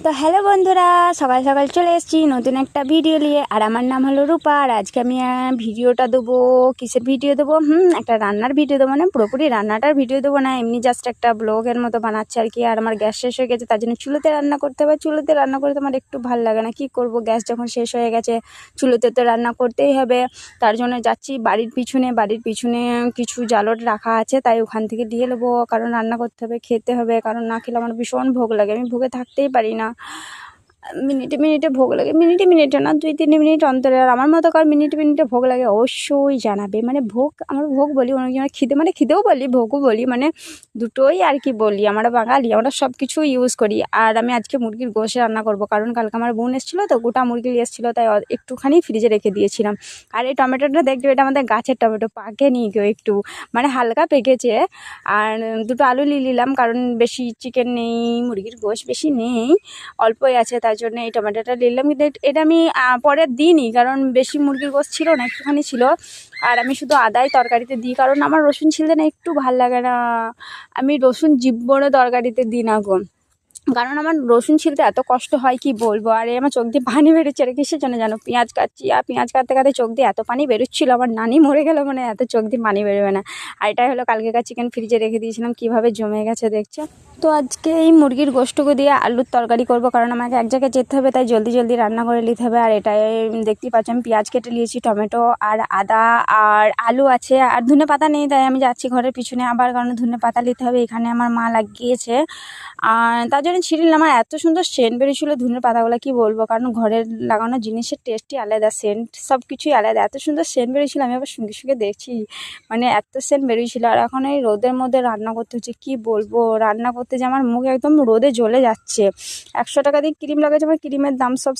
তো হ্যালো বন্ধুরা, সকাল সকাল চলে এসেছি নতুন একটা ভিডিও নিয়ে। আর আমার নাম হলো রূপা। আর আজকে আমি ভিডিওটা দেবো, কিসের ভিডিও দেবো, একটা রান্নার ভিডিও দেবো। মানে পুরোপুরি রান্নাটার ভিডিও দেবো না, এমনি জাস্ট একটা ব্লগের মতো বানাচ্ছি আর কি। আর আমার গ্যাস শেষ হয়ে গেছে, তার জন্য চুলোতে রান্না করতে হবে। চুলোতে রান্না করতে আমার একটু ভালো লাগে না, কী করবো, গ্যাস যখন শেষ হয়ে গেছে চুলোতে তো রান্না করতেই হবে। তার জন্য যাচ্ছি বাড়ির পিছনে কিছু জালট রাখা আছে, তাই ওখান থেকে দিয়ে নেবো, কারণ রান্না করতে হবে, খেতে হবে। কারণ না খেলে আমার ভীষণ ভোগ লাগে, আমি ভোগে থাকতেই পারি না। মিনিটে মিনিটে ভোগ লাগে, মিনিটে মিনিটে না, 2-3 মিনিট অন্তরে। আর আমার মতো কার মিনিটে মিনিটে ভোগ লাগে অবশ্যই জানাবে। মানে ভোগ, আমরা ভোগ বলি, অনেকজনের খিদে, মানে খিদেও বলি, ভোগও বলি, মানে দুটোই আর কি বলি। আমরা বাঙালি, আমরা সব কিছু ইউজ করি। আর আমি আজকে মুরগির গোশ রান্না করব, কারণ কালকে আমার বোন এসেছিলো তো, গোটা মুরগি নিয়ে এসেছিলো, তাই একটুখানি ফ্রিজে রেখে দিয়েছিলাম। আর এই টমেটোটা দেখবে, এটা আমাদের গাছের টমেটো, পাকেনি কেউ, একটু মানে হালকা পেকেছে। আর দুটো আলু নিয়ে নিলাম, কারণ বেশি চিকেন নেই, মুরগির গোশ বেশি নেই, অল্পই আছে, তার জন্য এই টমেটোটা নিলাম। কিন্তু এটা আমি পরে দিইনি, কারণ বেশি মুরগির গোশ ছিল না, একটুখানি ছিল। আর আমি শুধু আদাই তরকারিতে দিই, কারণ আমার রসুন ছিলতে না একটু ভাল লাগে না। আমি রসুন জিভ্বরে তরকারিতে দিই না গো, কারণ আমার রসুন ছিলতে এত কষ্ট হয় কি বলবো। আর আমার চোখ দিয়ে পানি বেরোচ্ছে, আর কিসের জন্য জানো, পেঁয়াজ কাটছি, আর পেঁয়াজ কাটতে কাটতে চোখ দিয়ে এত পানি বেরোচ্ছিলো, আমার নানি মরে গেল মানে এত চোখ দিয়ে পানি বেরোবে না। আর এটাই হলো কালকেকার চিকেন, ফ্রিজে রেখে দিয়েছিলাম, কীভাবে জমে গেছে দেখছো। তো আজকে এই মুরগির গোশটুকু দিয়ে আলুর তরকারি করব, কারণ আমাকে এক জায়গায় যেতে হবে, তাই জলদি জলদি রান্না করে নিতে হবে। আর এটাই দেখতেই পাচ্ছি, আমি পেঁয়াজ কেটে নিয়েছি, টমেটো আর আদা আর আলু আছে, আর ধনে পাতা নেই, তাই আমি যাচ্ছি ঘরের পিছনে আবার, কারণ ধনে পাতা নিতে হবে, এখানে আমার মা লাগিয়েছে। আর তার জন্য ছিঁড়ে নিলাম। আর এত সুন্দর সেন্ট বেরিয়েছিলো ধনের পাতাগুলো, কি বলবো, কারণ ঘরের লাগানো জিনিসের টেস্টই আলাদা, সেন্ট সব কিছুই আলাদা। এত সুন্দর সেন্ট বেরিয়েছিলো, আমি আবার সঙ্গে সঙ্গে দেখছি, মানে এত সেন্ট বেরিয়েছিল। আর এখন এই রোদের মধ্যে রান্না করতে হচ্ছে, কি বলবো, রান্না করতে যে আমার মুখ একদম রোদে জ্বলে যাচ্ছে। 100 টাকা দিয়ে ক্রিম লাগাচ্ছে, আমার ক্রিমের দাম সব